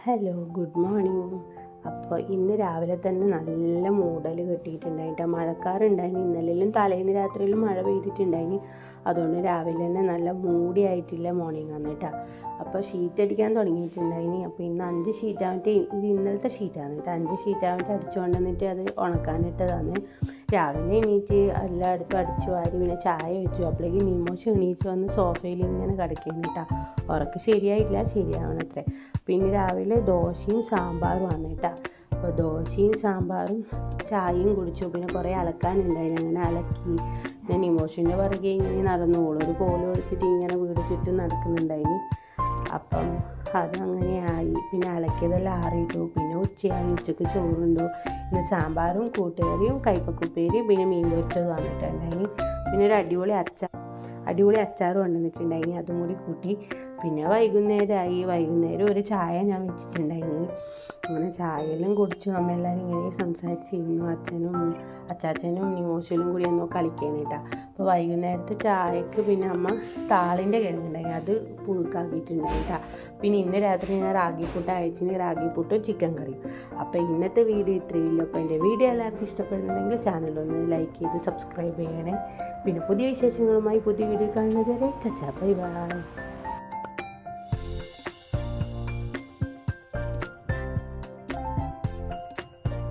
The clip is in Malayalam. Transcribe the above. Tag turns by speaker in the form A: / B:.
A: Hello, good morning. അപ്പോൾ ഇന്ന് രാവിലെ തന്നെ നല്ല മൂടൽ കെട്ടിയിട്ടുണ്ടായിട്ട് മഴക്കാറുണ്ടായിന്. ഇന്നലെയും തലേന്ന് രാത്രിയിലും മഴ പെയ്തിട്ടുണ്ടായിന്. അതുകൊണ്ട് രാവിലെ തന്നെ നല്ല മൂടിയായിട്ടില്ല മോർണിംഗ് വന്നിട്ടാ. അപ്പോൾ ഷീറ്റ് അടിക്കാൻ തുടങ്ങിയിട്ടുണ്ടായിന്. അപ്പോൾ ഇന്ന് 5 ഷീറ്റായിട്ട്, ഇത് ഇന്നലത്തെ ഷീറ്റാണ് കേട്ടോ. 5 ഷീറ്റായിട്ട് അടിച്ചു കൊണ്ടുവന്നിട്ട് അത് ഉണക്കാനിട്ടതാണ്. രാവിലെ എണീറ്റ് എല്ലായിടത്തും അടിച്ചു വാരി പിന്നെ ചായ വെച്ചു. അപ്പോഴേക്ക് നിമോശം എണീച്ച് വന്ന് സോഫയിൽ ഇങ്ങനെ കിടക്കുന്നു കേട്ടോ. ഉറക്ക് ശരിയായിട്ടില്ല, ശരിയാവണത്രേ. പിന്നെ രാവിലെ ദോശയും സാമ്പാറും ആണ് കേട്ടോ. അപ്പോൾ ദോശയും സാമ്പാറും ചായയും കുടിച്ചു. പിന്നെ കുറേ അലക്കാനുണ്ടായിരുന്നു, അങ്ങനെ അലക്കി. പിന്നെ നിമോഷിൻ്റെ പുറകെ ഇങ്ങനെ നടന്നോളൂ, ഒരു കോലം എടുത്തിട്ട് ഇങ്ങനെ വീട് ചുറ്റും നടക്കുന്നുണ്ടായിന്. അപ്പം അതങ്ങനെ ആയി. പിന്നെ അലക്കിയതെല്ലാം ആറിയിട്ടു. പിന്നെ ഉച്ചയായി, ഉച്ചക്ക് ചോറുണ്ടു. പിന്നെ സാമ്പാറും കൂട്ടുകറിയും കൈപ്പക്കുപ്പേരിയും പിന്നെ മീൻ പൊരിച്ചതും വന്നിട്ടുണ്ടായിന്. പിന്നെ ഒരു അടിപൊളി അച്ചാർ കൊണ്ടുവന്നിട്ടുണ്ടായിന്, അതും കൂടി കൂട്ടി. പിന്നെ വൈകുന്നേരം ഒരു ചായ ഞാൻ വെച്ചിട്ടുണ്ടായിന്. അങ്ങനെ ചായയെല്ലാം കുടിച്ചു. നമ്മളെല്ലാവരും ഇങ്ങനെ സംസാരിച്ചിരുന്നു. അച്ചാച്ചനും നിമോശലും കൂടി ഒന്നോ കളിക്കാനായിട്ടാണ്. അപ്പോൾ വൈകുന്നേരത്തെ ചായക്ക് പിന്നെ അമ്മ താളിൻ്റെ കിഴങ്ങുണ്ടായി, അത് പുഴുക്കാക്കിയിട്ടുണ്ടായിട്ടാ. പിന്നെ ഇന്ന് രാത്രി ഞാൻ റാഗിപ്പുട്ട് അയച്ചിന്, റാഗിപ്പുട്ടും ചിക്കൻ കറിയും. അപ്പോൾ ഇന്നത്തെ വീഡിയോ ഇത്രയേ ഉള്ളൂ. അപ്പോൾ എൻ്റെ വീഡിയോ എല്ലാവർക്കും ഇഷ്ടപ്പെടുന്നുണ്ടെങ്കിൽ ചാനലൊന്ന് ലൈക്ക് ചെയ്ത് സബ്സ്ക്രൈബ് ചെയ്യണേ. പിന്നെ പുതിയ വിശേഷങ്ങളുമായി പുതിയ വീഡിയോ കാണുന്നത് വരെ ചാച്ചാ, ബൈ ബൈ.